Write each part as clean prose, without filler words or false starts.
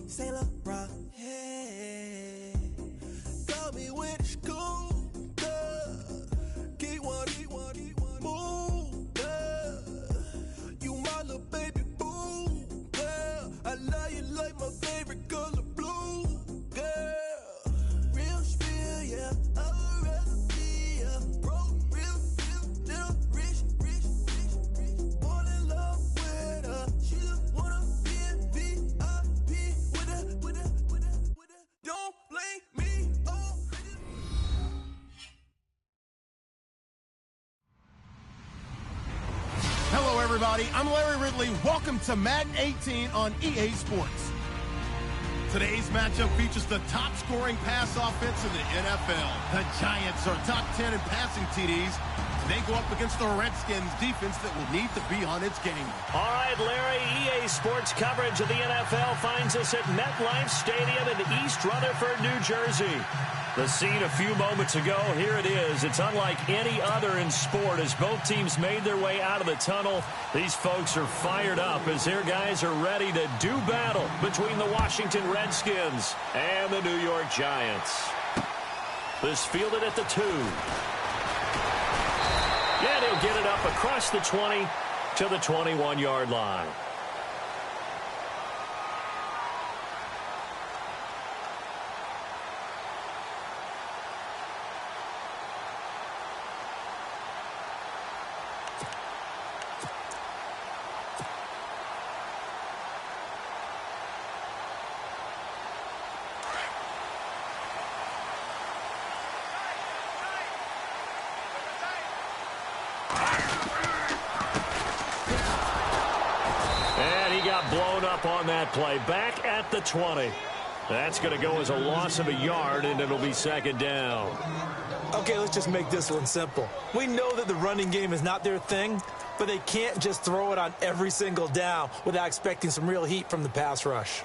Saint Laurent, hey. Got me with school, keep one, move, you my little baby boo, girl. I love you like my favorite color blue, girl. Real spill, yeah, I'd rather be a broke, real, still rich. Fall in love with her, she just wanna be a VIP with her. Don't blame me, oh. Hello, everybody. I'm Larry Ridley. Welcome to Madden 18 on EA Sports. Today's matchup features the top-scoring pass offense in the NFL. The Giants are top 10 in passing TDs. They go up against the Redskins defense that will need to be on its game. All right, Larry, EA Sports coverage of the NFL finds us at MetLife Stadium in East Rutherford, New Jersey. The scene a few moments ago, here it is. It's unlike any other in sport as both teams made their way out of the tunnel. These folks are fired up as their guys are ready to do battle between the Washington Redskins and the New York Giants. This fielded at the 2. And he'll get it up across the 20 to the 21-yard line. Blown up on that play. Back at the 20. That's going to go as a loss of a yard, and it'll be second down. Okay, let's just make this one simple. We know that the running game is not their thing, but they can't just throw it on every single down without expecting some real heat from the pass rush.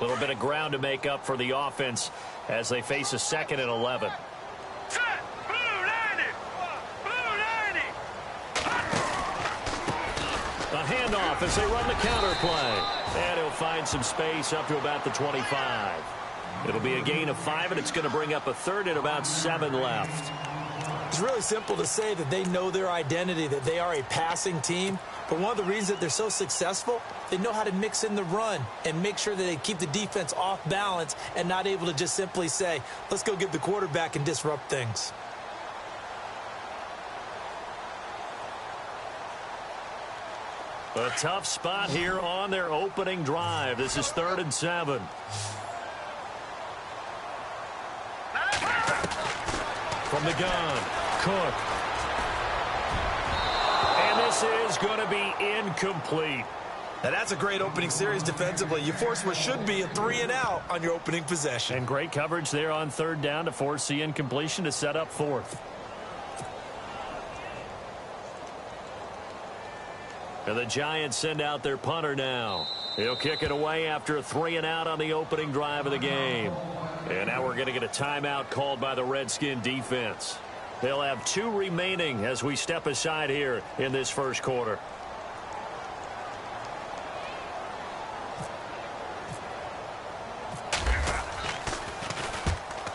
A little bit of ground to make up for the offense as they face a 2nd and 11. A handoff as they run the counter play. And he'll find some space up to about the 25. It'll be a gain of 5, and it's going to bring up a 3rd and about 7 left. It's really simple to say that they know their identity, that they are a passing team. But one of the reasons that they're so successful, they know how to mix in the run and make sure that they keep the defense off balance and not able to just simply say, let's go get the quarterback and disrupt things. A tough spot here on their opening drive. This is 3rd and 7. From the gun, Cook. And this is going to be incomplete. Now that's a great opening series defensively. You force what should be a 3-and-out on your opening possession. And great coverage there on 3rd down to force the incompletion to set up 4th. And the Giants send out their punter now. He'll kick it away after a 3-and-out on the opening drive of the game. And now we're going to get a timeout called by the Redskin defense. They'll have 2 remaining as we step aside here in this first quarter.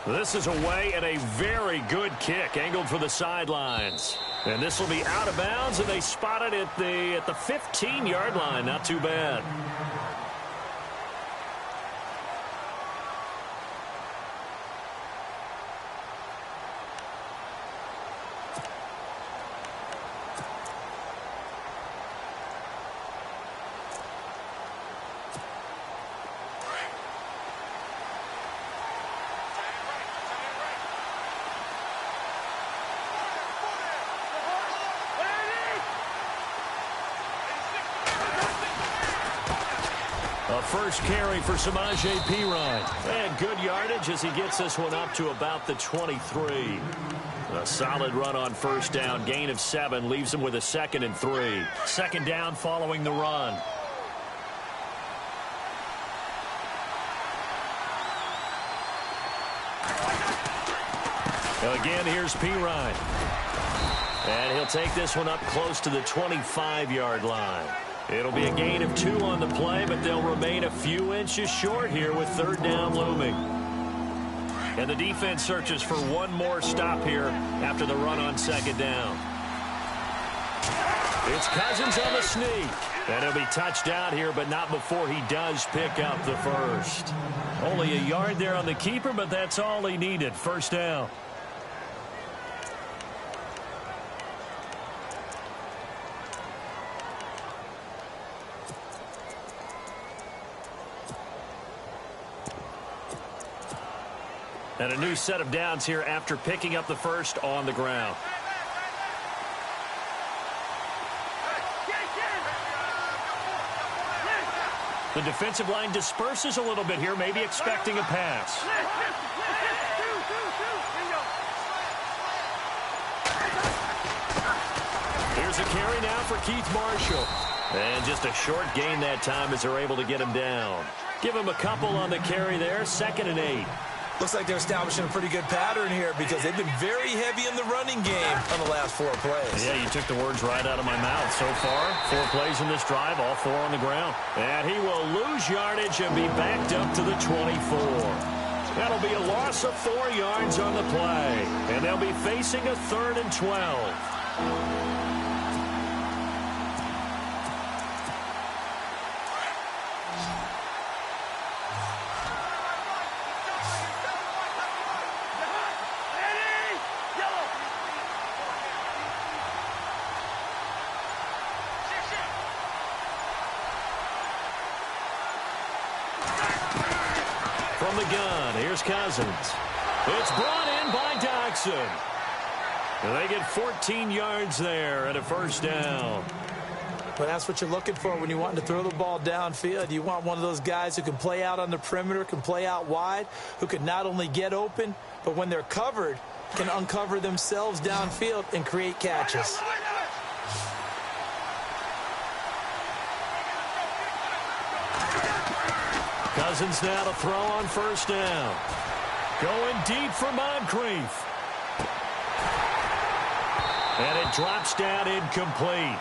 This is away and a very good kick angled for the sidelines. And this will be out of bounds, and they spot it at the 15-yard line. Not too bad. A first carry for Samaje Perine. And good yardage as he gets this one up to about the 23. A solid run on first down. Gain of 7 leaves him with a 2nd and 3. Second down following the run. Again, here's P. Ryan. And he'll take this one up close to the 25-yard line. It'll be a gain of 2 on the play, but they'll remain a few inches short here with third down looming. And the defense searches for one more stop here after the run on second down. It's Cousins on the sneak. And he'll be touched out here, but not before he does pick up the first. Only a yard there on the keeper, but that's all he needed. First down. And a new set of downs here after picking up the first on the ground. The defensive line disperses a little bit here, maybe expecting a pass. Here's a carry now for Keith Marshall. And just a short gain that time as they're able to get him down. Give him a couple on the carry there, 2nd and 8. Looks like they're establishing a pretty good pattern here because they've been very heavy in the running game on the last 4 plays. Yeah, you took the words right out of my mouth. So far, 4 plays in this drive, all 4 on the ground. And he will lose yardage and be backed up to the 24. That'll be a loss of 4 yards on the play. And they'll be facing a 3rd and 12. From the gun, here's Cousins. It's brought in by Doxson. And they get 14 yards there and a first down. But that's what you're looking for when you want to throw the ball downfield. You want one of those guys who can play out on the perimeter, can play out wide, who can not only get open, but when they're covered, can uncover themselves downfield and create catches. Cousins now to throw on first down. Going deep for Moncrief. And it drops down incomplete.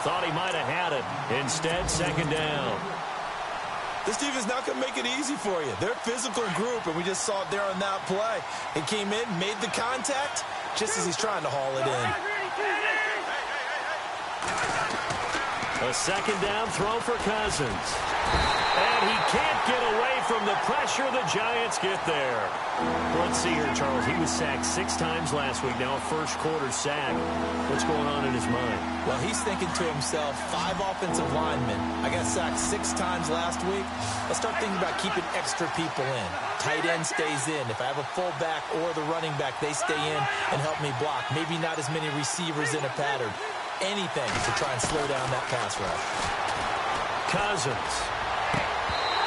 Thought he might have had it. Instead, 2nd down. This team is not going to make it easy for you. They're a physical group, and we just saw it there on that play. He came in, made the contact, just as he's trying to haul it in. A 2nd down throw for Cousins. And he can't get away from the pressure. The Giants get there. Let's see here, Charles. He was sacked 6 times last week. Now a first-quarter sack. What's going on in his mind? Well, he's thinking to himself, 5 offensive linemen. I got sacked 6 times last week. Let's start thinking about keeping extra people in. Tight end stays in. If I have a fullback or the running back, they stay in and help me block. Maybe not as many receivers in a pattern. Anything to try and slow down that pass rush. Cousins.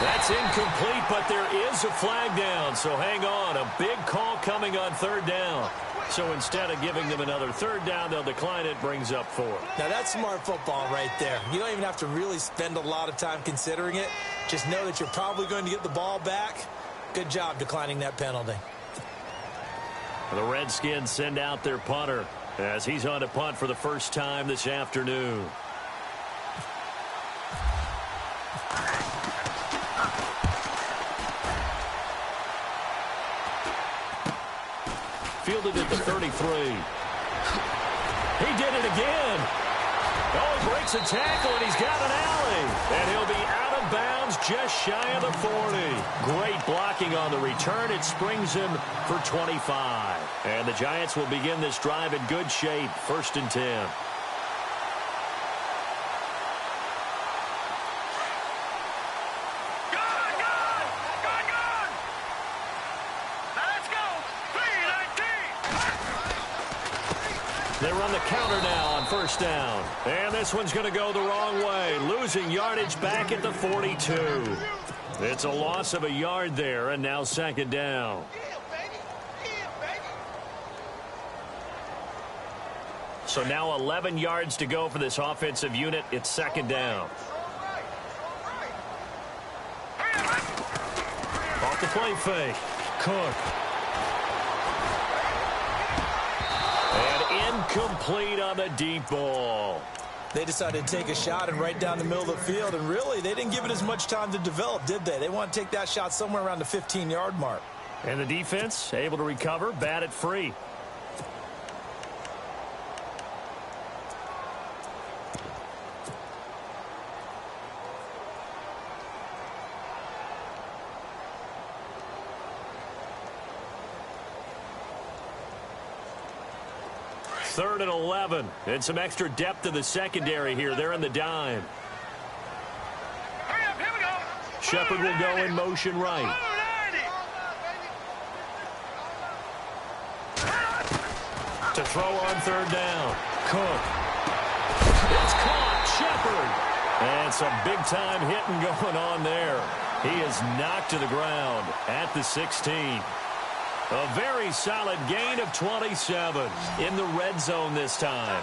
That's incomplete, but there is a flag down, so hang on. A big call coming on 3rd down. So instead of giving them another 3rd down, they'll decline it, brings up 4. Now, that's smart football right there. You don't even have to really spend a lot of time considering it. Just know that you're probably going to get the ball back. Good job declining that penalty. The Redskins send out their punter as he's on to punt for the first time this afternoon. Fielded at the 33. He did it again. Oh, he breaks a tackle, and he's got an alley. And he'll be out of bounds just shy of the 40. Great blocking on the return. It springs him for 25. And the Giants will begin this drive in good shape. 1st and 10. They run the counter now on 1st down. And this one's going to go the wrong way. Losing yardage back at the 42. It's a loss of a yard there, and now 2nd down. So now 11 yards to go for this offensive unit. It's 2nd down. Off the play fake. Cook. Incomplete on the deep ball. They decided to take a shot and right down the middle of the field, and really, they didn't give it as much time to develop, did they? They want to take that shot somewhere around the 15-yard mark. And the defense able to recover, bat it free. Third and 11. And some extra depth to the secondary here. They're in the dime. Hurry up, here we go. Shepard will go in motion right. To throw on third down. Cook. It's caught. Shepard. And some big-time hitting going on there. He is knocked to the ground at the 16. A very solid gain of 27 in the red zone this time.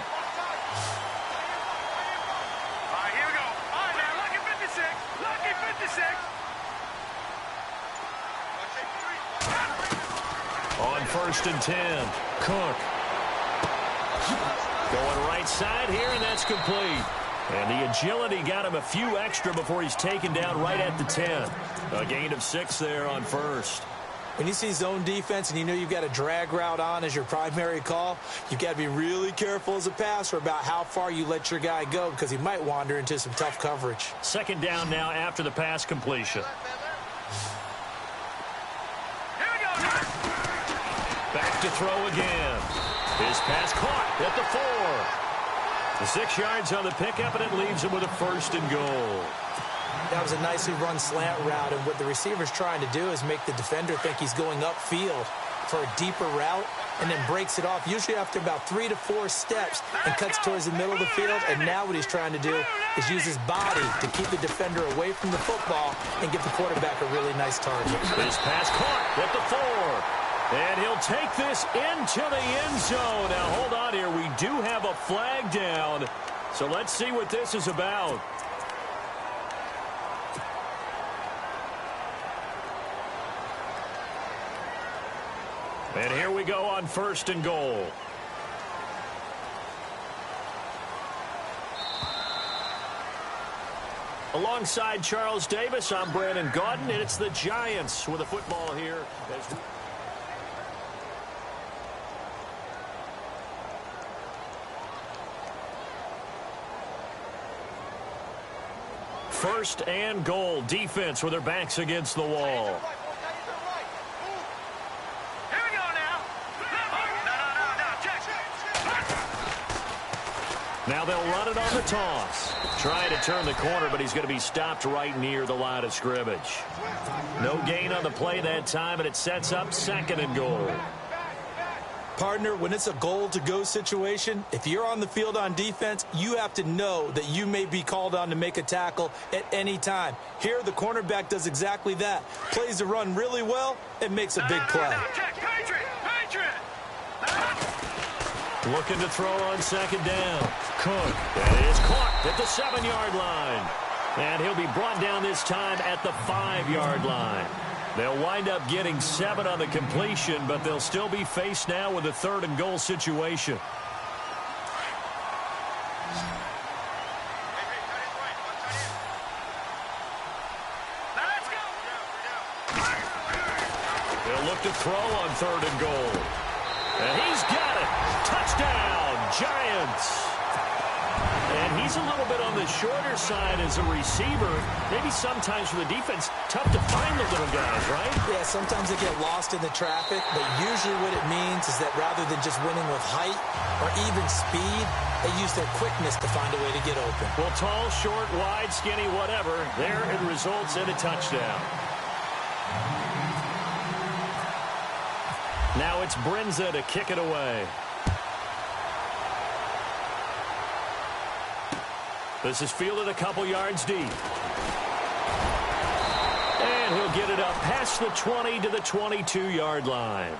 All right, here we go. All right, now, lucky 56. Lucky 56. On first and 10, Cook. Going right side here, and that's complete. And the agility got him a few extra before he's taken down right at the 10. A gain of 6 there on first. When you see zone defense and you know you've got a drag route on as your primary call, you've got to be really careful as a passer about how far you let your guy go because he might wander into some tough coverage. Second down now after the pass completion. Here we go. Back to throw again. His pass caught at the 4. The 6 yards on the pickup, and it leaves him with a first and goal. That was a nicely run slant route, and what the receiver's trying to do is make the defender think he's going upfield for a deeper route and then breaks it off, usually after about 3 to 4 steps, and cuts towards the middle of the field. And now what he's trying to do is use his body to keep the defender away from the football and give the quarterback a really nice target. His pass caught at the 4. And he'll take this into the end zone. Now, hold on here. We do have a flag down. So let's see what this is about. And here we go on first and goal. Alongside Charles Davis, I'm Brandon Gaudin, and it's the Giants with a football here. First and goal. Defense with their backs against the wall. Now they'll run it on the toss. Trying to turn the corner, but he's going to be stopped right near the line of scrimmage. No gain on the play that time, and it sets up second and goal. Partner, when it's a goal-to-go situation, if you're on the field on defense, you have to know that you may be called on to make a tackle at any time. Here, the cornerback does exactly that. Plays the run really well and makes a big play. Looking to throw on second down. Cook. That is caught at the 7-yard line. And he'll be brought down this time at the 5-yard line. They'll wind up getting 7 on the completion, but they'll still be faced now with a third and goal situation. They'll look to throw on third and goal. And he's got it. Touchdown, Giants. And he's a little bit on the shorter side as a receiver. Maybe sometimes for the defense, tough to find the little guys, right? Yeah, sometimes they get lost in the traffic, but usually what it means is that rather than just winning with height or even speed, they use their quickness to find a way to get open. Well, tall, short, wide, skinny, whatever, there it results in a touchdown. Now it's Brinza to kick it away. This is fielded a couple yards deep. And he'll get it up past the 20 to the 22-yard line.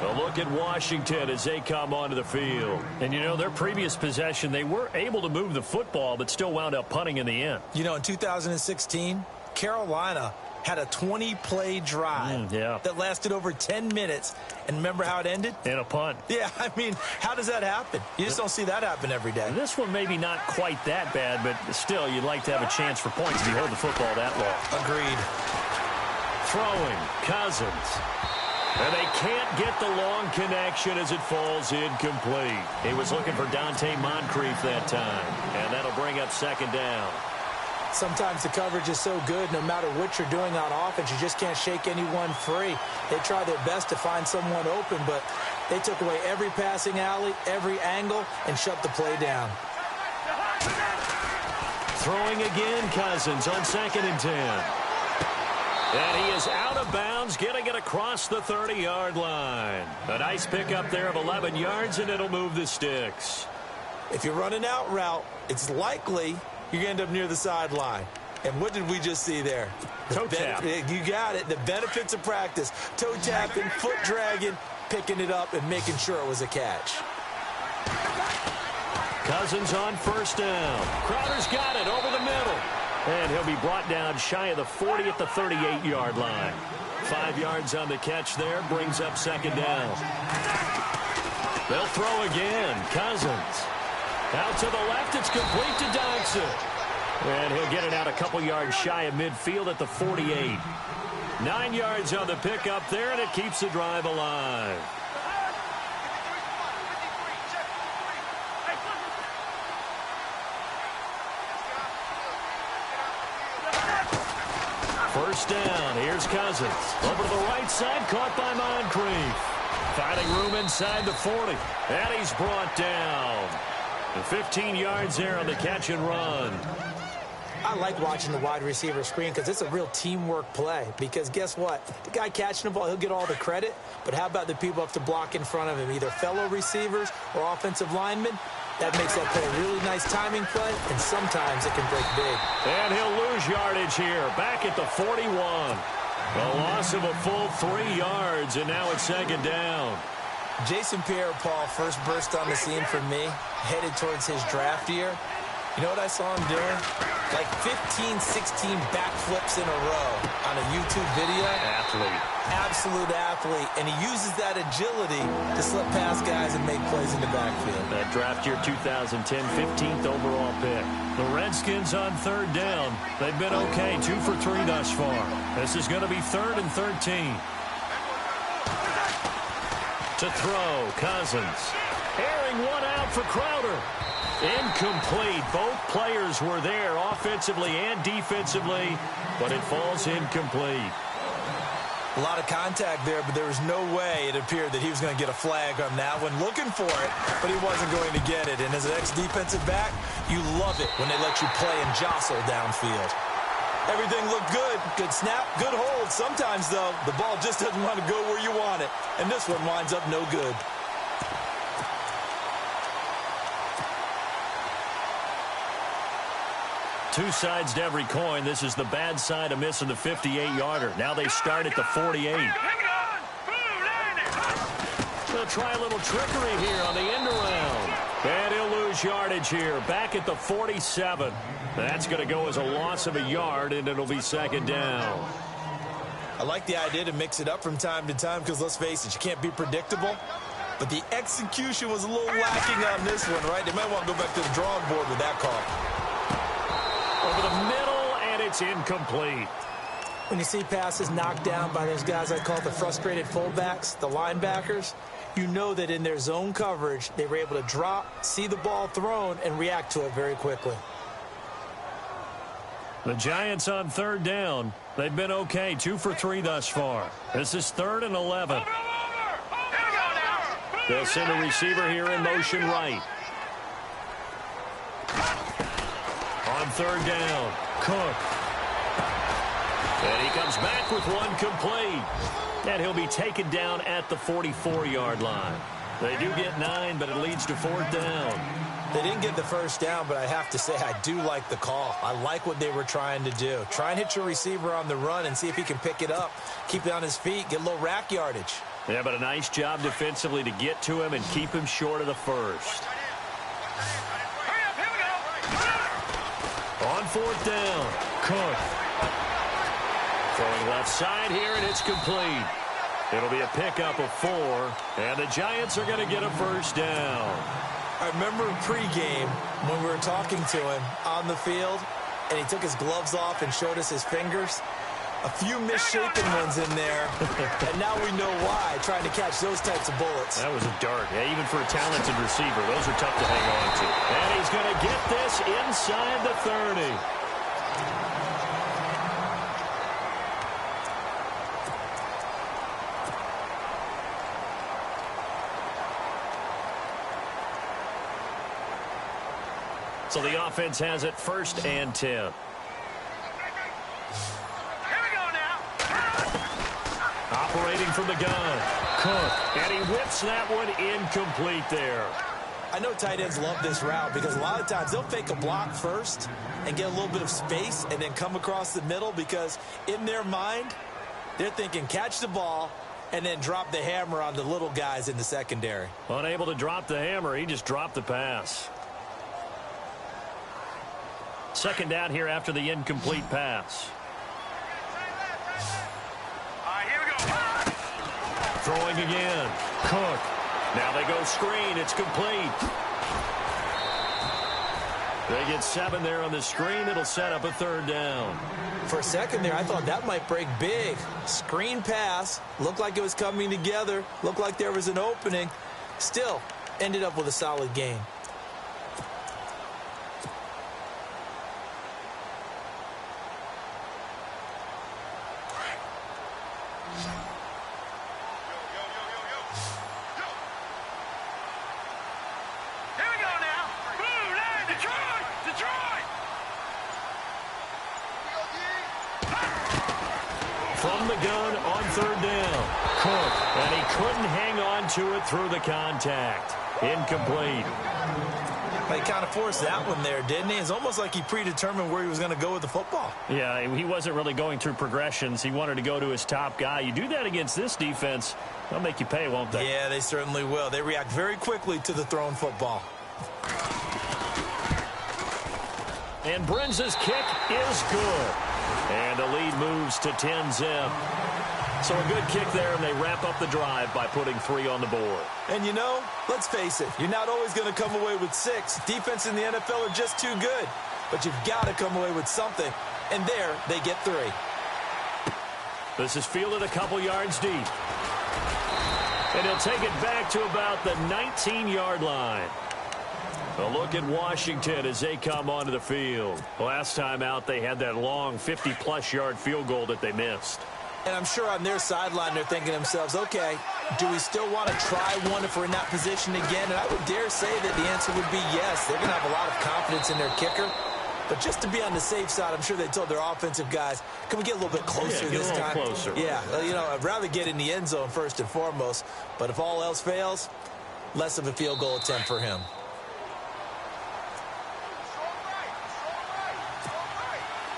A look at Washington as they come onto the field. And, you know, their previous possession, they were able to move the football, but still wound up punting in the end. You know, in 2016, Carolina had a 20-play drive that lasted over 10 minutes. And remember how it ended? In a punt. Yeah, I mean, how does that happen? You just don't see that happen every day. This one maybe not quite that bad, but still, you'd like to have a chance for points if you hold the football that long. Agreed. Throwing, Cousins. And they can't get the long connection as it falls incomplete. He was looking for Dante Moncrief that time, and that'll bring up second down. Sometimes the coverage is so good, no matter what you're doing on offense, you just can't shake anyone free. They try their best to find someone open, but they took away every passing alley, every angle, and shut the play down. Throwing again, Cousins on 2nd and 10. And he is out of bounds, getting it across the 30-yard line. A nice pickup there of 11 yards, and it'll move the sticks. If you run an out route, it's likely you're going to end up near the sideline. And what did we just see there? Toe tap. You got it. The benefits of practice. Toe tapping, foot dragging, picking it up, and making sure it was a catch. Cousins on 1st down. Crowder's got it over the middle. And he'll be brought down shy of the 40 at the 38-yard line. 5 yards on the catch there, brings up 2nd down. They'll throw again. Cousins. Out to the left, it's complete to Dodson. And he'll get it out a couple yards shy of midfield at the 48. 9 yards on the pickup there, and it keeps the drive alive. First down, here's Cousins. Over to the right side, caught by Moncrief. Finding room inside the 40. And he's brought down. 15 yards there on the catch and run. I like watching the wide receiver screen because it's a real teamwork play. Because guess what? The guy catching the ball, he'll get all the credit. But how about the people up to block in front of him, either fellow receivers or offensive linemen? That makes that play a really nice timing play, and sometimes it can break big. And he'll lose yardage here, back at the 41. A loss of a full 3 yards, and now it's 2nd down. Jason Pierre-Paul first burst on the scene for me, headed towards his draft year. You know what I saw him doing? Like 15, 16 backflips in a row on a YouTube video. Athlete. Absolute athlete. And he uses that agility to slip past guys and make plays in the backfield. That draft year 2010, 15th overall pick. The Redskins on 3rd down. They've been okay, 2 for 3 thus far. This is going to be 3rd and 13. To throw, Cousins. Airing one out for Crowder. Incomplete. Both players were there offensively and defensively, but it falls incomplete. A lot of contact there, but there was no way it appeared that he was going to get a flag on that one. Looking for it, but he wasn't going to get it. And as an ex-defensive back, you love it when they let you play and jostle downfield. Everything looked good. Good snap, good hold. Sometimes, though, the ball just doesn't want to go where you want it. And this one winds up no good. Two sides to every coin. This is the bad side of missing the 58-yarder. Now they start at the 48. They'll try a little trickery here on the end around. And he'll lose yardage here. Back at the 47. That's going to go as a loss of a yard, and it'll be 2nd down. I like the idea to mix it up from time to time because, let's face it, you can't be predictable. But the execution was a little lacking on this one, right? They might want to go back to the drawing board with that call. Over the middle, and it's incomplete. When you see passes knocked down by those guys I call the frustrated fullbacks, the linebackers, you know that in their zone coverage, they were able to drop, see the ball thrown, and react to it very quickly. The Giants on 3rd down. They've been okay, 2 for 3 thus far. This is 3rd and 11. They'll send a receiver here in motion right. On 3rd down, Cook. And he comes back with one complete. And he'll be taken down at the 44-yard line. They do get 9, but it leads to 4th down. They didn't get the first down, but I have to say I do like the call. I like what they were trying to do. Try and hit your receiver on the run and see if he can pick it up, keep it on his feet, get a little rack yardage. Yeah, but a nice job defensively to get to him and keep him short of the first. On 4th down, Cook. Throwing left side here, and it's complete. It'll be a pickup of 4, and the Giants are going to get a first down. I remember pregame when we were talking to him on the field, and he took his gloves off and showed us his fingers. A few misshapen ones in there, and now we know why, trying to catch those types of bullets. That was a dart. Yeah, even for a talented receiver, those are tough to hang on to. And he's going to get this inside the 30. So the offense has it 1st and 10. Operating from the gun, Cook, and he whips that one incomplete there. I know tight ends love this route because a lot of times they'll fake a block first and get a little bit of space and then come across the middle because in their mind, they're thinking catch the ball and then drop the hammer on the little guys in the secondary. Unable to drop the hammer, he just dropped the pass. 2nd down here after the incomplete pass. Throwing again. Cook. Now they go screen. It's complete. They get 7 there on the screen. It'll set up a 3rd down. For a second there, I thought that might break big. Screen pass. Looked like it was coming together. Looked like there was an opening. Still, ended up with a solid gain. From the gun on 3rd down. Cook. And he couldn't hang on to it through the contact. Incomplete. He kind of forced that one there, didn't he? It's almost like he predetermined where he was going to go with the football. Yeah, he wasn't really going through progressions. He wanted to go to his top guy. You do that against this defense, they'll make you pay, won't they? Yeah, they certainly will. They react very quickly to the thrown football. And Brenza's kick is good. And the lead moves to 10-zip. So a good kick there, and they wrap up the drive by putting 3 on the board. And you know, let's face it, you're not always going to come away with 6. Defense in the NFL are just too good. But you've got to come away with something. And there, they get 3. This is fielded a couple yards deep. And he'll take it back to about the 19-yard line. A look at Washington as they come onto the field. Last time out, they had that long 50-plus yard field goal that they missed. And I'm sure on their sideline, they're thinking to themselves, okay, do we still want to try one if we're in that position again? And I would dare say that the answer would be yes. They're going to have a lot of confidence in their kicker. But just to be on the safe side, I'm sure they told their offensive guys, can we get a little bit closer this time? Closer. Yeah, you know, I'd rather get in the end zone first and foremost. But if all else fails, less of a field goal attempt for him.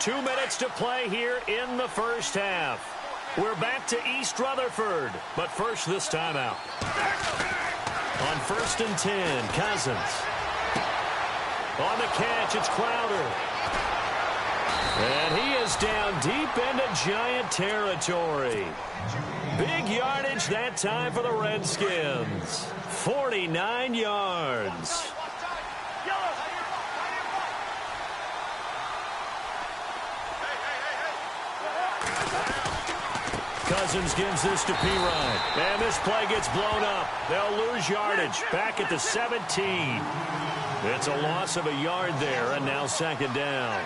Two minutes to play here in the first half. We're back to East Rutherford, but first this time out. On 1st and 10, Cousins. On the catch, it's Crowder. And he is down deep into Giant territory. Big yardage that time for the Redskins. 49 yards. Cousins gives this to P-Ryan. And this play gets blown up. They'll lose yardage. Back at the 17. It's a loss of a yard there, and now 2nd down.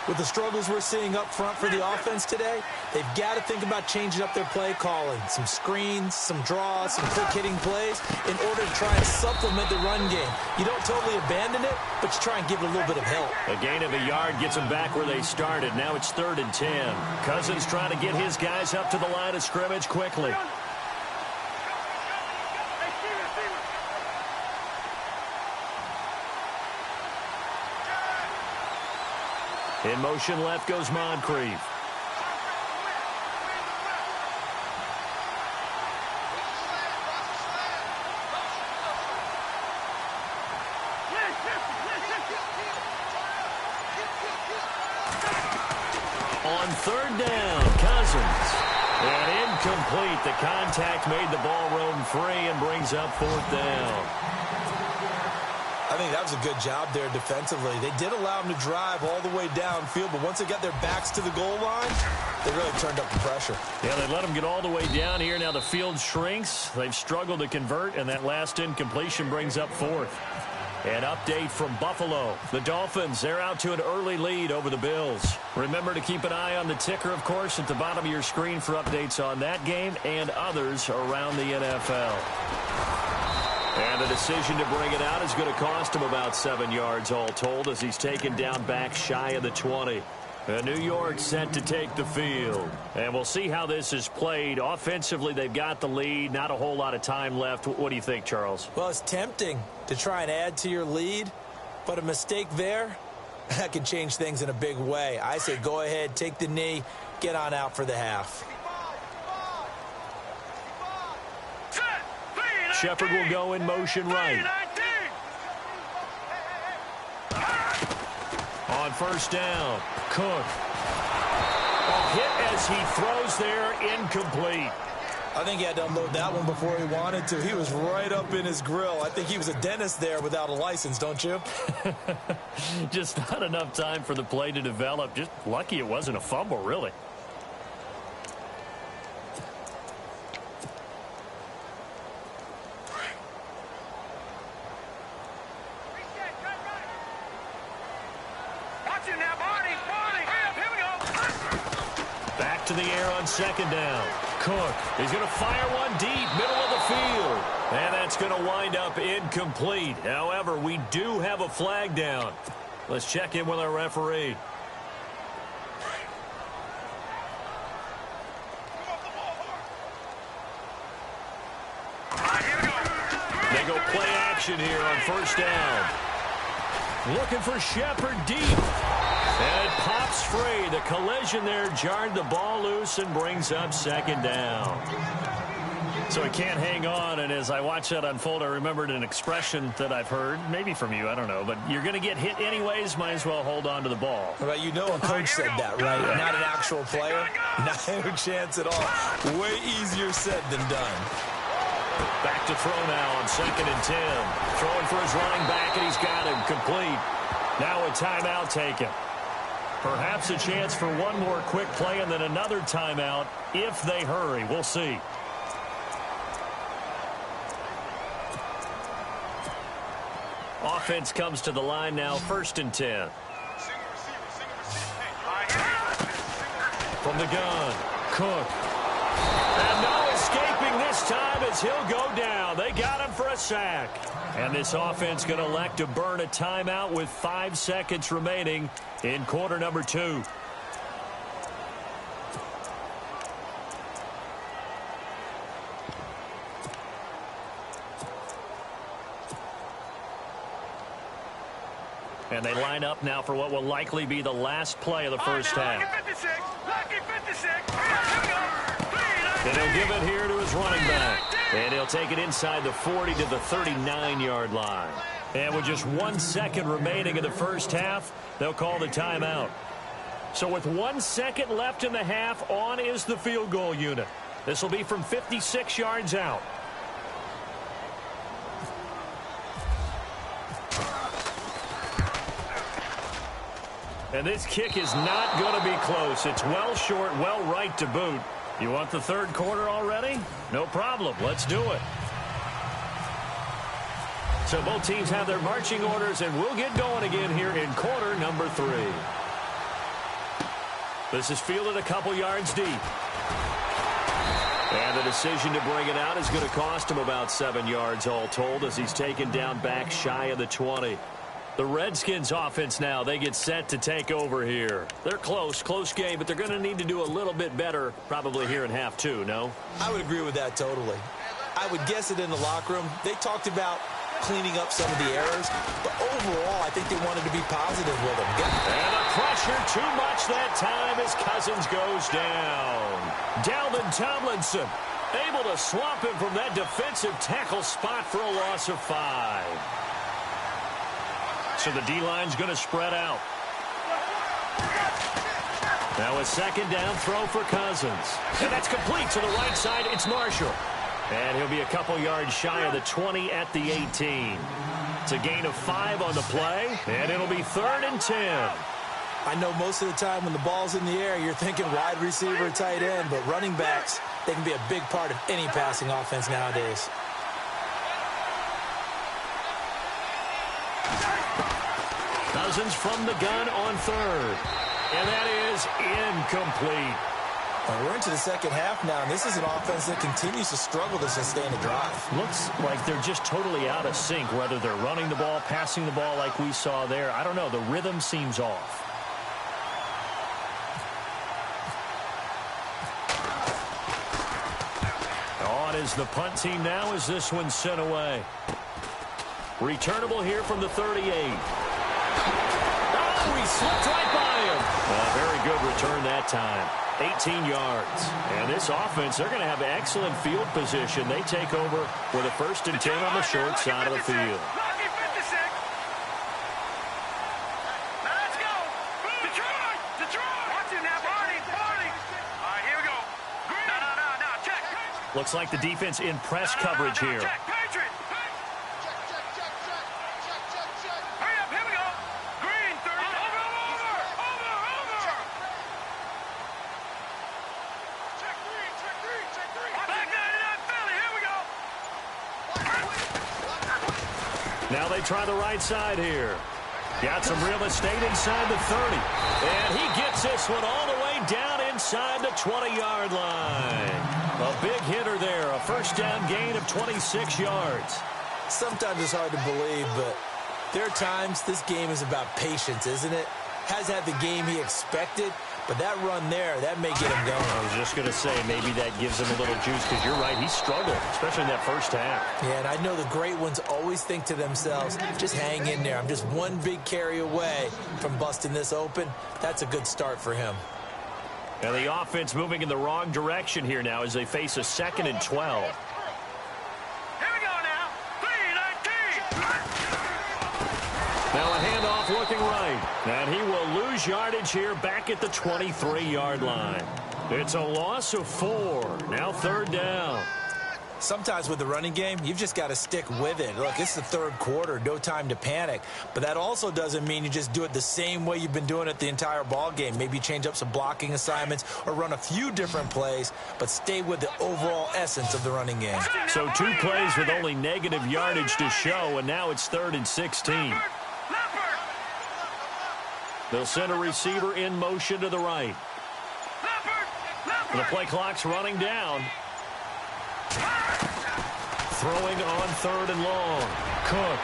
With the struggles we're seeing up front for the offense today, they've got to think about changing up their play calling. Some screens, some draws, some quick-hitting plays in order to try and supplement the run game. You don't totally abandon it, but you try and give it a little bit of help. A gain of a yard gets them back where they started. Now it's 3rd and 10. Cousins trying to get his guys up to the line of scrimmage quickly. In motion left goes Moncrief. On third down, Cousins. And incomplete. The contact made the ball roam free and brings up fourth down. I think that was a good job there defensively. They did allow them to drive all the way downfield, but once they got their backs to the goal line, they really turned up the pressure. Yeah, they let them get all the way down here. Now the field shrinks. They've struggled to convert, and that last incompletion brings up fourth. An update from Buffalo. The Dolphins, they're out to an early lead over the Bills. Remember to keep an eye on the ticker, of course, at the bottom of your screen for updates on that game and others around the NFL. And the decision to bring it out is going to cost him about 7 yards all told as he's taken down back shy of the 20. New York set to take the field. And we'll see how this is played. Offensively, they've got the lead. Not a whole lot of time left. What do you think, Charles? Well, it's tempting to try and add to your lead, but a mistake there, that can change things in a big way. I say go ahead, take the knee, get on out for the half. Shepard will go in motion right. On first down, Cook. A hit as he throws there, incomplete. I think he had to unload that one before he wanted to. He was right up in his grill. I think he was a dentist there without a license, don't you? Just not enough time for the play to develop. Just lucky it wasn't a fumble, really. Back to the air on second down. Cook, he's going to fire one deep, middle of the field. And that's going to wind up incomplete. However, we do have a flag down. Let's check in with our referee. They go play action here on first down. Looking for Shepard deep. And it pops free. The collision there jarred the ball loose and brings up second down. So he can't hang on, and as I watch that unfold, I remembered an expression that I've heard, maybe from you, I don't know, but you're going to get hit anyways, might as well hold on to the ball. Well, you know a coach said that, right? Not an actual player. Not a chance at all. Way easier said than done. Back to throw now on second and 10. Throwing for his running back, and he's got him complete. Now a timeout taken. Perhaps a chance for one more quick play and then another timeout if they hurry. We'll see. Offense comes to the line now, first and 10. From the gun, Cook. And no escaping this time as he'll go down. They got him for a sack. And this offense going to elect to burn a timeout with 5 seconds remaining in quarter number 2. And they line up now for what will likely be the last play of the first half. And he'll give it here to his running back. And he'll take it inside the 40 to the 39-yard line. And with just 1 second remaining in the first half, they'll call the timeout. So with 1 second left in the half, on is the field goal unit. This will be from 56 yards out. And this kick is not going to be close. It's well short, well right to boot. You want the third quarter already? No problem. Let's do it. So both teams have their marching orders, and we'll get going again here in quarter number 3. This is fielded a couple yards deep. And the decision to bring it out is going to cost him about 7 yards all told as he's taken down back shy of the 20. The Redskins offense now, they get set to take over here. They're close game, but they're going to need to do a little bit better probably here in half 2, no? I would agree with that totally. I would guess it in the locker room. They talked about cleaning up some of the errors, but overall, I think they wanted to be positive with them. And the pressure too much that time as Cousins goes down. Dalvin Tomlinson able to swamp him from that defensive tackle spot for a loss of 5. So the D-line's going to spread out. Now a second down throw for Cousins. And that's complete to the right side. It's Marshall. And he'll be a couple yards shy of the 20 at the 18. It's a gain of 5 on the play, and it'll be 3rd and 10. I know most of the time when the ball's in the air, you're thinking wide receiver, tight end, but running backs, they can be a big part of any passing offense nowadays. Cousins from the gun on 3rd. And that is incomplete. Well, we're into the second half now, and this is an offense that continues to struggle to sustain a drive. Looks like they're just totally out of sync, whether they're running the ball, passing the ball like we saw there. I don't know. The rhythm seems off. On is the punt team now as this one's sent away. Returnable here from the 38. Oh, he slipped right by him. Very good return that time. 18 yards. And this offense, they're going to have excellent field position. They take over with a 1st and 10 on the short side of the field. Let's go. Detroit. Watch him now, Barney. All right, here we go. No, check. Looks like the defense in press coverage here. Check, Patriot. Hurry up, here we go. Green, 30. Over. Check three. Back 99, Philly, here we go. Now they try the right side here. Got some real estate inside the 30. And he gets this one all the way down inside the 20-yard line. A big hitter there. A 1st down gain of 26 yards. Sometimes it's hard to believe, but there are times this game is about patience, isn't it? Has had the game he expected, but that run there, that may get him going. I was just going to say, maybe that gives him a little juice, because you're right, he struggled, especially in that 1st half. Yeah, and I know the great ones always think to themselves, just hang in there. I'm just one big carry away from busting this open. That's a good start for him. And the offense moving in the wrong direction here now as they face a 2nd and 12. Here we go now. 3-19. Now a handoff looking right. And he will lose yardage here back at the 23-yard line. It's a loss of 4. Now 3rd down. Sometimes with the running game, you've just got to stick with it. Look, it's the 3rd quarter, no time to panic. But that also doesn't mean you just do it the same way you've been doing it the entire ball game. Maybe change up some blocking assignments or run a few different plays, but stay with the overall essence of the running game. So 2 plays with only negative yardage to show, and now it's 3rd and 16. They'll send a receiver in motion to the right. The play clock's running down. Throwing on 3rd and long. Cook.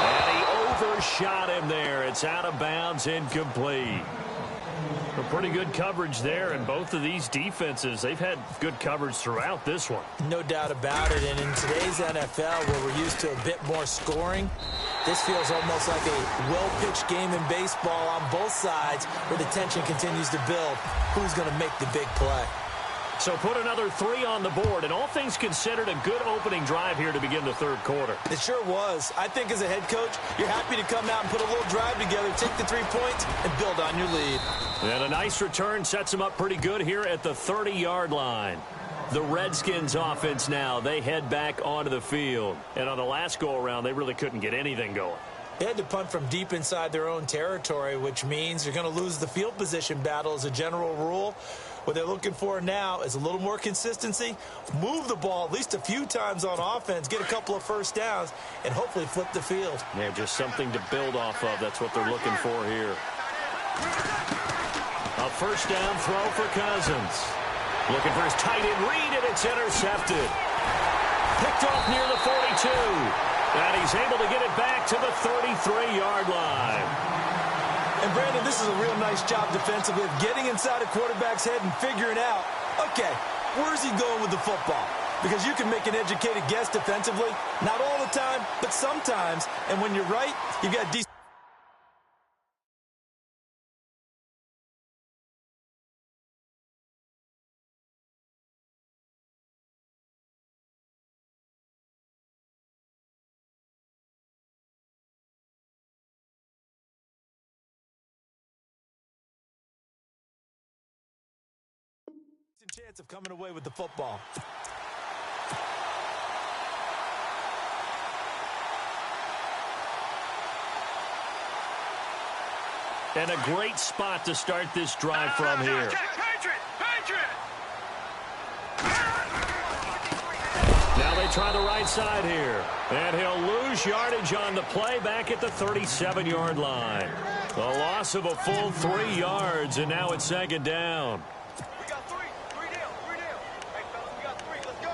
And he overshot him there. It's out of bounds, incomplete. A pretty good coverage there, and both of these defenses, they've had good coverage throughout this one. No doubt about it, and in today's NFL, where we're used to a bit more scoring, this feels almost like a well-pitched game in baseball on both sides where the tension continues to build. Who's going to make the big play? So put another 3 on the board, and all things considered, a good opening drive here to begin the 3rd quarter. It sure was. I think as a head coach, you're happy to come out and put a little drive together, take the 3 points, and build on your lead. And a nice return sets them up pretty good here at the 30-yard line. The Redskins offense now, they head back onto the field. And on the last go-around, they really couldn't get anything going. They had to punt from deep inside their own territory, which means you're going to lose the field position battle as a general rule. What they're looking for now is a little more consistency, move the ball at least a few times on offense, get a couple of 1st downs, and hopefully flip the field. Yeah, just something to build off of. That's what they're looking for here. A 1st down throw for Cousins. Looking for his tight end read, and it's intercepted. Picked off near the 42. And he's able to get it back to the 33-yard line. And, Brandon, this is a real nice job defensively of getting inside a quarterback's head and figuring out, okay, where's he going with the football? Because you can make an educated guess defensively, not all the time, but sometimes. And when you're right, you've got decent chance of coming away with the football. And a great spot to start this drive from here. Now they try the right side here. And he'll lose yardage on the play back at the 37-yard line. The loss of a full 3 yards, and now it's second down. We got three. Three down. Hey, fellas, we got 3. Let's go.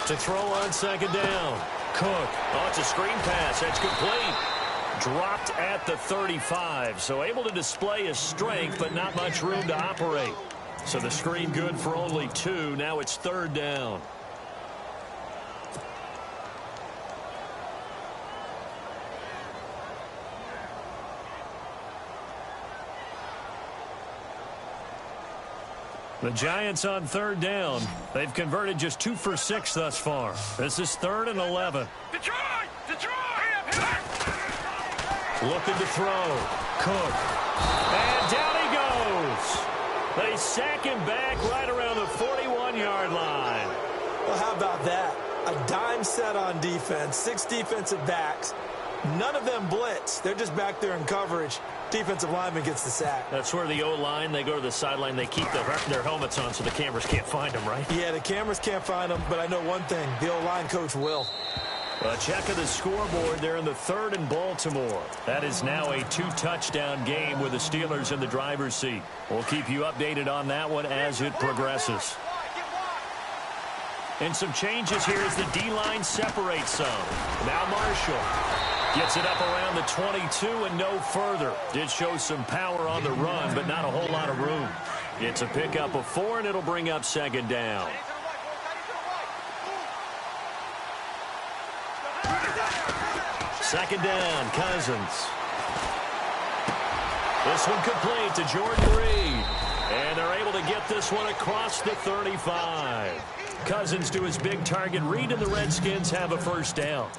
To throw on second down. Cook. Oh, it's a screen pass. That's complete. Dropped at the 35. So able to display his strength, but not much room to operate. So the screen good for only 2. Now it's third down. The Giants on third down. They've converted just 2 for 6 thus far. This is 3rd and 11. Detroit! Looking to throw. Cook. And down he goes. They sack him back right around the 41-yard line. Well, how about that? A dime set on defense, 6 defensive backs. None of them blitz. They're just back there in coverage. Defensive lineman gets the sack. That's where the O-line, they go to the sideline, they keep their helmets on so the cameras can't find them, right? Yeah, the cameras can't find them, but I know one thing. The O-line coach will. A check of the scoreboard. They're in the 3rd and Baltimore. That is now a 2-touchdown game with the Steelers in the driver's seat. We'll keep you updated on that one as it progresses. And some changes here as the D-line separates some. Now Marshall gets it up around the 22 and no further. Did show some power on the run, but not a whole lot of room. It's a pickup of 4, and it'll bring up second down. Second down, Cousins. This one complete to Jordan Reed. And they're able to get this one across the 35. Cousins to his big target. Reed and the Redskins have a first down.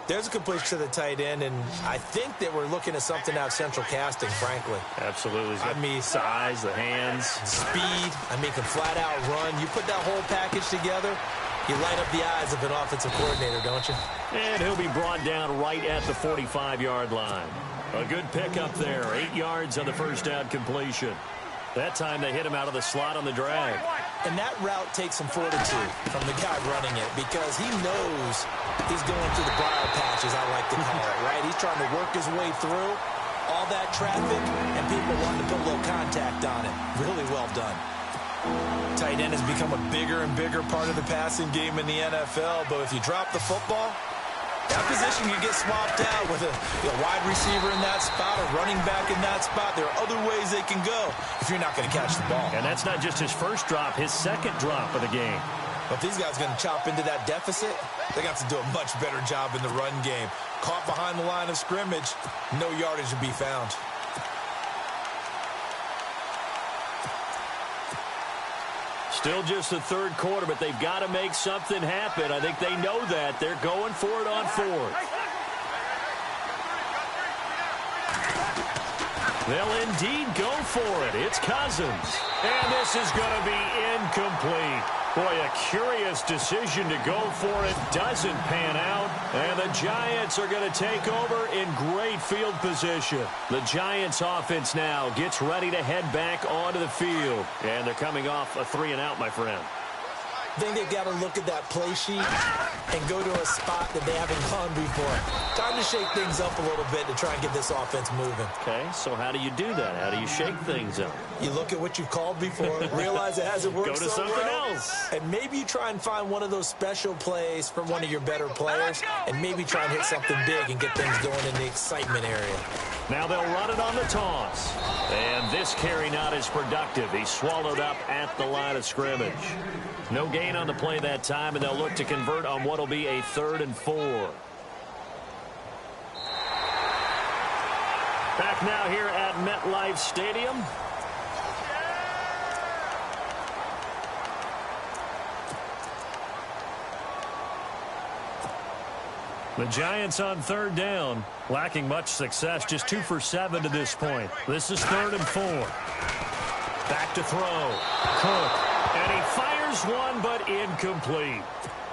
There's a completion to the tight end, and I think that we're looking at something out of central casting, frankly. Absolutely. I mean, size, the hands. Speed. I mean, can flat-out run. You put that whole package together, you light up the eyes of an offensive coordinator, don't you? And he'll be brought down right at the 45-yard line. A good pickup there. 8 yards on the first down completion. That time they hit him out of the slot on the drag. And that route takes some fortitude from the guy running it because he knows he's going through the briar patch, as I like to call it, right? He's trying to work his way through all that traffic, and people wanting to put a little contact on it. Really well done. Tight end has become a bigger and bigger part of the passing game in the NFL, but if you drop the football, that position can get swapped out with a wide receiver in that spot, a running back in that spot. There are other ways they can go if you're not going to catch the ball. And that's not just his first drop, his second drop of the game. But if these guys are going to chop into that deficit, they got to do a much better job in the run game. Caught behind the line of scrimmage, no yardage to be found. Still just the 3rd quarter, but they've got to make something happen. I think they know that. They're going for it on 4th. They'll indeed go for it. It's Cousins. And this is going to be incomplete. Boy, a curious decision to go for it. Doesn't pan out. And the Giants are going to take over in great field position. The Giants offense now gets ready to head back onto the field. And they're coming off a 3-and-out, my friend. I think they've got to look at that play sheet and go to a spot that they haven't gone before. Time to shake things up a little bit to try and get this offense moving. Okay, so how do you do that? How do you shake things up? You look at what you've called before, realize it hasn't worked Go to so something well, else. and maybe you try and find one of those special plays from one of your better players, and maybe try and hit something big and get things going in the excitement area. Now they'll run it on the toss. And this carry not as productive. He's swallowed up at the line of scrimmage. No gain on the play that time, and they'll look to convert on what will be a 3rd and 4. Back now here at MetLife Stadium. The Giants on third down, lacking much success, just 2 for 7 to this point. This is 3rd and 4. Back to throw. Cook. And he fires one, but incomplete.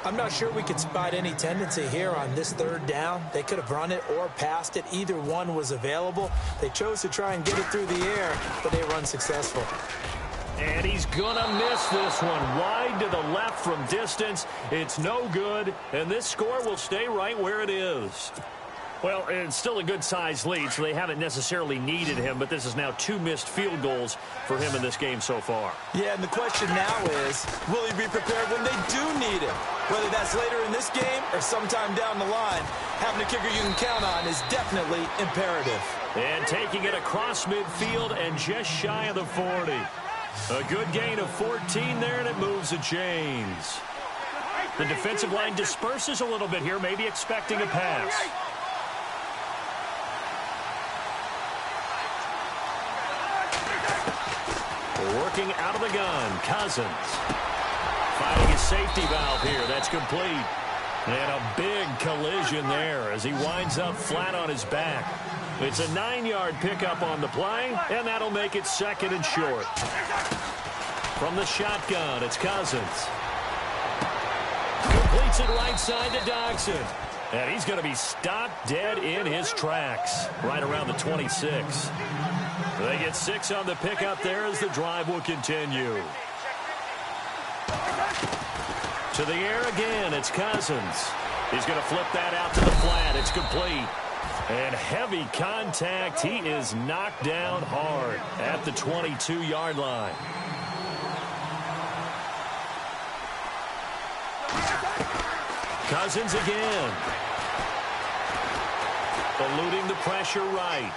I'm not sure we could spot any tendency here on this 3rd down. They could have run it or passed it. Either one was available. They chose to try and get it through the air, but they were unsuccessful. And he's going to miss this one. Wide to the left from distance. It's no good, and this score will stay right where it is. Well, it's still a good-sized lead, so they haven't necessarily needed him, but this is now 2 missed field goals for him in this game so far. Yeah, and the question now is, will he be prepared when they do need him? Whether that's later in this game or sometime down the line, having a kicker you can count on is definitely imperative. And taking it across midfield and just shy of the 40. A good gain of 14 there, and it moves the chains. The defensive line disperses a little bit here, maybe expecting a pass. Working out of the gun, Cousins. Finding his safety valve here, that's complete. And a big collision there as he winds up flat on his back. It's a 9-yard pickup on the play, and that'll make it 2nd and short. From the shotgun, it's Cousins. Completes it right side to Dodson. And he's going to be stopped dead in his tracks, right around the 26. They get 6 on the pickup there as the drive will continue. To the air again, it's Cousins. He's going to flip that out to the flat. It's complete. And heavy contact. He is knocked down hard at the 22-yard line. Cousins again. Eluding the pressure right.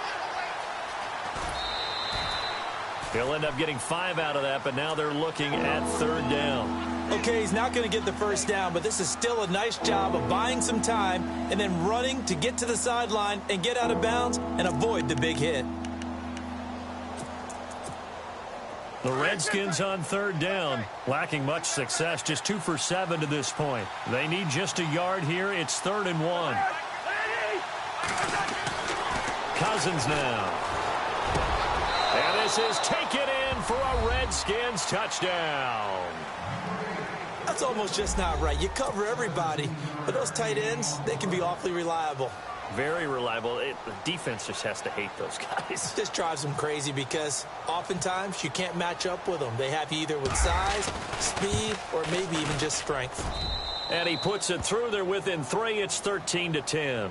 He'll end up getting 5 out of that, but now they're looking at 3rd down. Okay, he's not going to get the 1st down, but this is still a nice job of buying some time and then running to get to the sideline and get out of bounds and avoid the big hit. The Redskins on 3rd down, lacking much success, just 2 for 7 to this point. They need just a yard here. It's 3rd and 1. Cousins now. And this is taken in for a Redskins touchdown. That's almost just not right. You cover everybody, but those tight ends, they can be awfully reliable. Very reliable. The defense just has to hate those guys. This drives them crazy because oftentimes you can't match up with them. They have you either with size, speed, or maybe even just strength. And he puts it through. They're within 3. It's 13-10.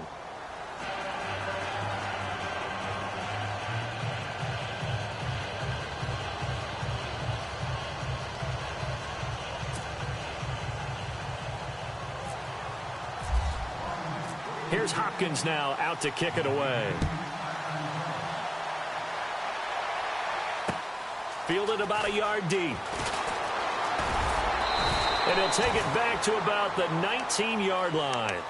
Here's Hopkins now out to kick it away. Fielded about a yard deep. And he'll take it back to about the 19-yard line.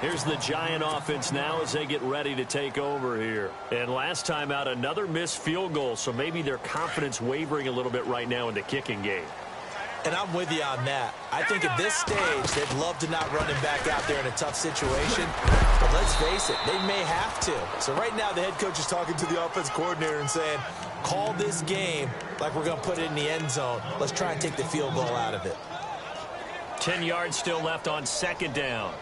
Here's the Giant offense now as they get ready to take over here. And last time out, another missed field goal, so maybe their confidence wavering a little bit right now in the kicking game. And I'm with you on that. I think at this stage, they'd love to not run him back out there in a tough situation. But let's face it, they may have to. So right now, the head coach is talking to the offense coordinator and saying, call this game like we're going to put it in the end zone. Let's try and take the field goal out of it. 10 yards still left on 2nd down.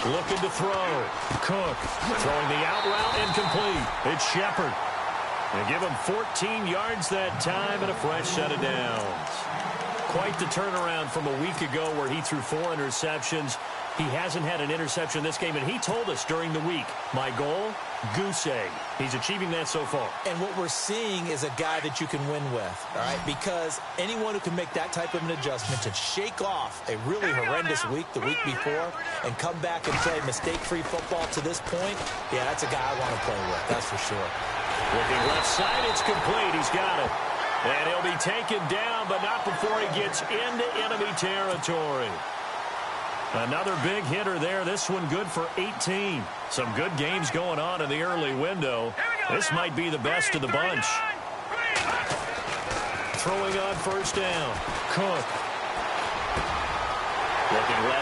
Looking to throw. Cook throwing the out route incomplete. It's Shepard. They give him 14 yards that time and a fresh set of downs. Quite the turnaround from a week ago where he threw 4 interceptions. He hasn't had an interception this game, and he told us during the week, my goal, goose egg. He's achieving that so far. And what we're seeing is a guy that you can win with, all right? Because anyone who can make that type of an adjustment to shake off a really horrendous week the week before and come back and play mistake-free football to this point, yeah, that's a guy I want to play with, that's for sure. Looking left side, it's complete. He's got it. And he'll be taken down, but not before he gets into enemy territory. Another big hitter there. This one good for 18. Some good games going on in the early window. This might be the best of the bunch. Throwing on 1st down. Cook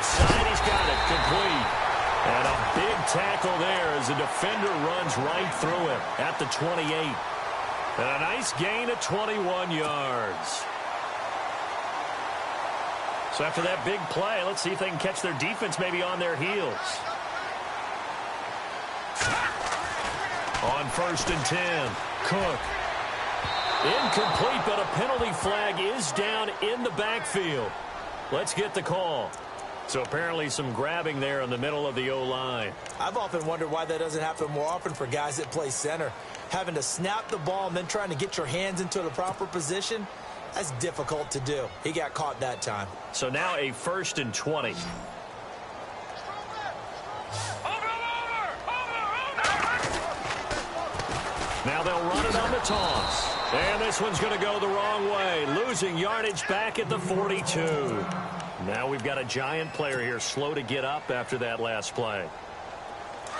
outside. He's got it. Complete. And a big tackle there as the defender runs right through him at the 28. And a nice gain of 21 yards. So after that big play, let's see if they can catch their defense maybe on their heels. On 1st and 10, Cook. Incomplete, but a penalty flag is down in the backfield. Let's get the call. So apparently some grabbing there in the middle of the O-line. I've often wondered why that doesn't happen more often for guys that play center. Having to snap the ball and then trying to get your hands into the proper position, that's difficult to do. He got caught that time. So now a 1st and 20. Now they'll run it on the toss. And this one's going to go the wrong way. Losing yardage back at the 42. Now we've got a Giant player here slow to get up after that last play.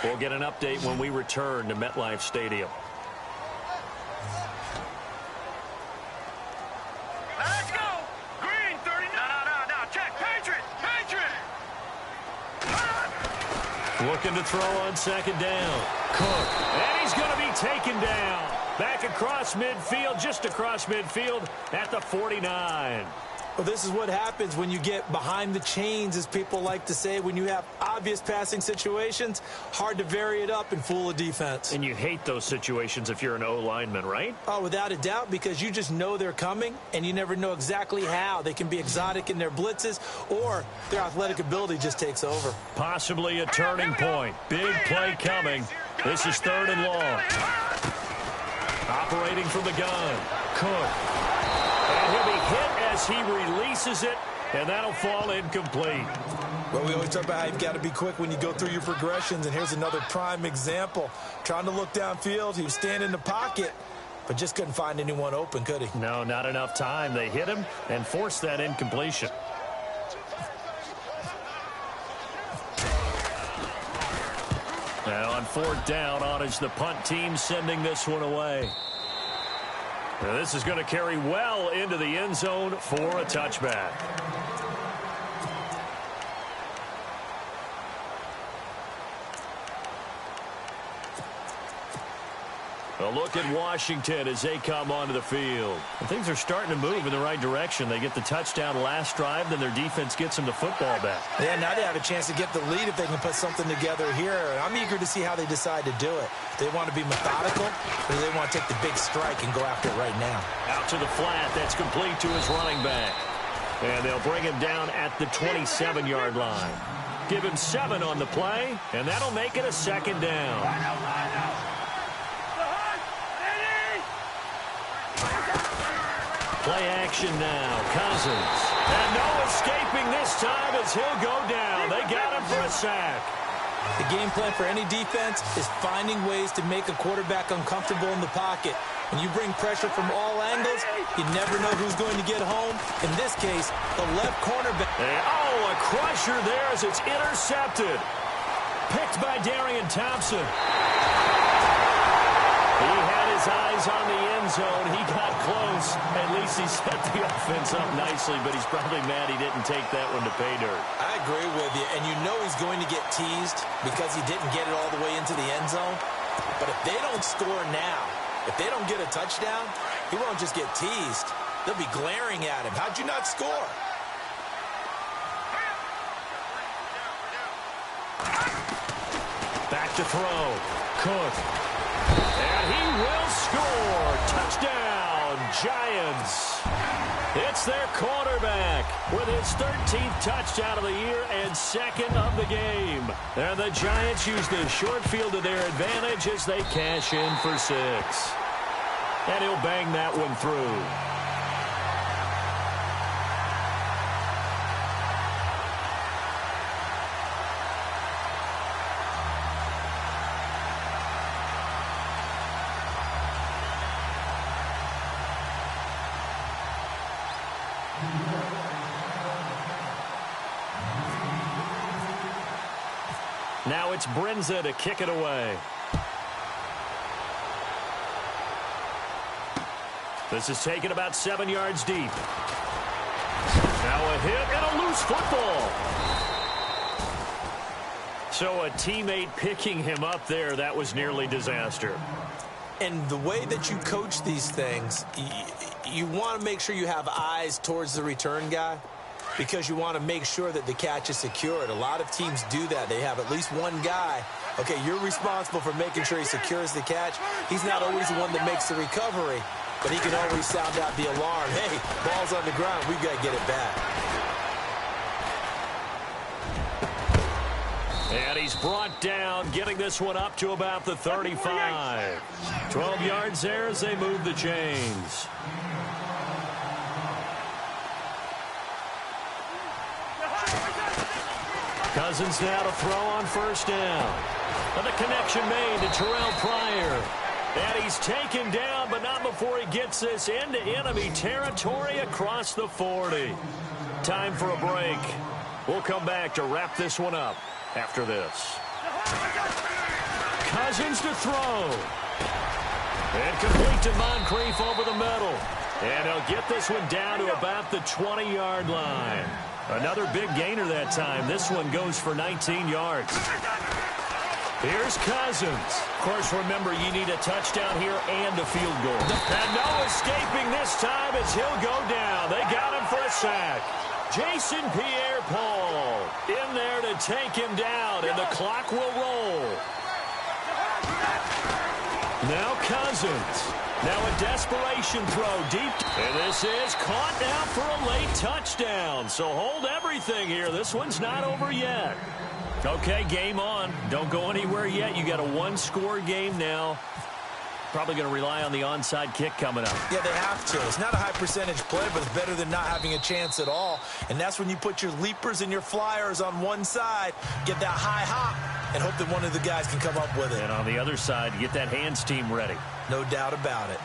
We'll get an update when we return to MetLife Stadium. Let's go. Green, 30. No. Check. Patriot. Looking to throw on 2nd down. Cook. And he's going to be taken down. Back across midfield, just across midfield at the 49. Well, this is what happens when you get behind the chains, as people like to say. When you have obvious passing situations, hard to vary it up and fool a defense. And you hate those situations if you're an O-lineman, right? Oh, without a doubt, because you just know they're coming, and you never know exactly how. They can be exotic in their blitzes, or their athletic ability just takes over. Possibly a turning point. Big play coming. This is 3rd and long. Operating from the gun. Cook. And he'll be hit as he releases it, and that'll fall incomplete. Well, we always talk about how you've got to be quick when you go through your progressions, and here's another prime example. Trying to look downfield, he was standing in the pocket, but just couldn't find anyone open, could he? No, not enough time. They hit him and forced that incompletion. Now on 4th down, on is the punt team sending this one away. Now this is going to carry well into the end zone for a touchback. A look at Washington as they come onto the field. And things are starting to move in the right direction. They get the touchdown last drive, then their defense gets them the football back. Yeah, now they have a chance to get the lead if they can put something together here. I'm eager to see how they decide to do it. They want to be methodical, or they want to take the big strike and go after it right now. Out to the flat. That's complete to his running back. And they'll bring him down at the 27-yard line. Give him 7 on the play, and that'll make it a 2nd down. Play action now. Cousins. And no escaping this time as he'll go down. They got him for a sack. The game plan for any defense is finding ways to make a quarterback uncomfortable in the pocket. When you bring pressure from all angles, you never know who's going to get home. In this case, the left cornerback. Oh, a crusher there as it's intercepted. Picked by Darian Thompson. He had his eyes on the end zone. He got close. At least he set the offense up nicely, but he's probably mad he didn't take that one to pay dirt. I agree with you, and you know he's going to get teased because he didn't get it all the way into the end zone. But if they don't score now, if they don't get a touchdown, he won't just get teased. They'll be glaring at him. How'd you not score? Back to throw. Cook. And he will score. Touchdown, Giants. It's their quarterback with his 13th touchdown of the year and 2nd of the game. And the Giants use the short field to their advantage as they cash in for 6. And he'll bang that one through. Now it's Brinza to kick it away. This is taken about 7 yards deep. Now a hit and a loose football. So a teammate picking him up there, that was nearly disaster. And the way that you coach these things, you want to make sure you have eyes towards the return guy because you want to make sure that the catch is secured. A lot of teams do that. They have at least one guy. Okay, you're responsible for making sure he secures the catch. He's not always the one that makes the recovery, but he can always sound out the alarm. Hey, ball's on the ground. We've got to get it back. And he's brought down, getting this one up to about the 35. 12 yards there as they move the chains. Cousins now to throw on first down. And the connection made to Terrell Pryor. And he's taken down, but not before he gets this into enemy territory across the 40. Time for a break. We'll come back to wrap this one up after this. Cousins to throw. And complete to Moncrief over the middle. And he'll get this one down to about the 20-yard line. Another big gainer that time. This one goes for 19 yards. Here's Cousins. Of course, remember, you need a touchdown here and a field goal. And no escaping this time as he'll go down. They got him for a sack. Jason Pierre-Paul in there to take him down, and the clock will roll. Now Cousins. Now a desperation throw deep. And this is caught now for a late touchdown. So hold everything here. This one's not over yet. Okay, game on. Don't go anywhere yet. You got a one-score game now. Probably going to rely on the onside kick coming up. Yeah, they have to. It's not a high percentage play, but it's better than not having a chance at all. And that's when you put your leapers and your flyers on one side, get that high hop, and hope that one of the guys can come up with it. And on the other side, get that hands team ready. No doubt about it.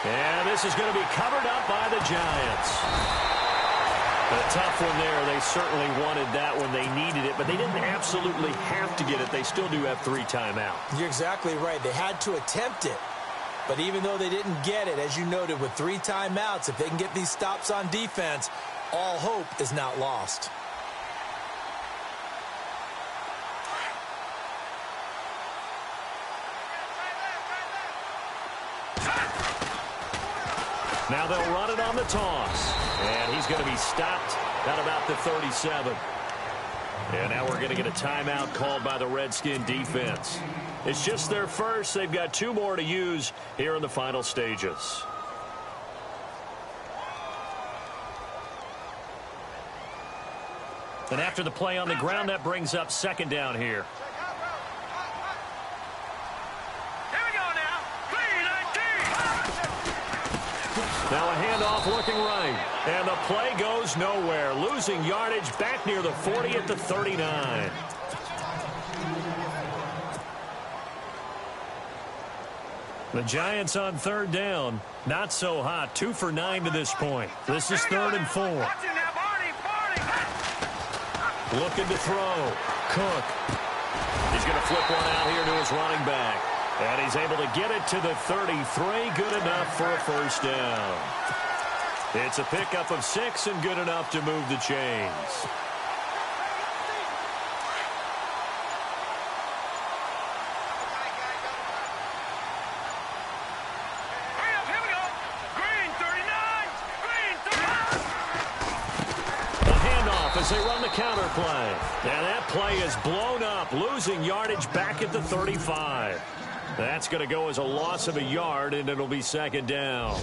And this is going to be covered up by the Giants. A tough one there. They certainly wanted that when they needed it, but they didn't absolutely have to get it. They still do have 3 timeouts. You're exactly right. They had to attempt it. But even though they didn't get it, as you noted, with 3 timeouts, if they can get these stops on defense, all hope is not lost. Now they'll run it on the toss. And he's going to be stopped at about the 37. And now we're going to get a timeout called by the Redskin defense. It's just their first. They've got 2 more to use here in the final stages. And after the play on the ground, that brings up second down here. Now a handoff looking right. And the play goes nowhere. Losing yardage back near the 40 at the 39. The Giants on third down. Not so hot. 2 for 9 to this point. This is 3rd and 4. Looking to throw. Cook. He's going to flip one out here to his running back. And he's able to get it to the 33. Good enough for a first down. It's a pickup of 6 and good enough to move the chains. As they run the counter play. And that play is blown up, losing yardage back at the 35. That's going to go as a loss of a yard, and it'll be second down.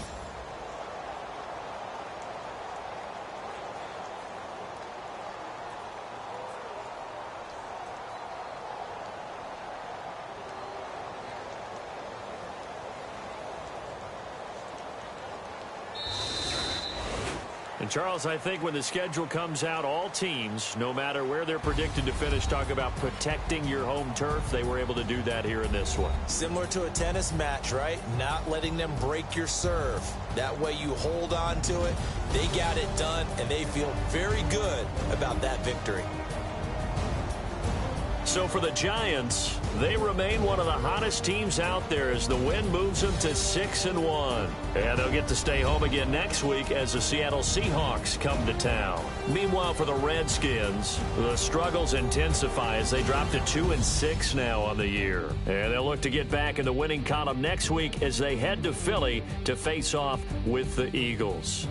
And, Charles, I think when the schedule comes out, all teams, no matter where they're predicted to finish, talk about protecting your home turf. They were able to do that here in this one. Similar to a tennis match, right? Not letting them break your serve. That way you hold on to it. They got it done, and they feel very good about that victory. So for the Giants, they remain one of the hottest teams out there as the win moves them to 6-1. And they'll get to stay home again next week as the Seattle Seahawks come to town. Meanwhile, for the Redskins, the struggles intensify as they drop to 2-6 now on the year. And they'll look to get back in the winning column next week as they head to Philly to face off with the Eagles.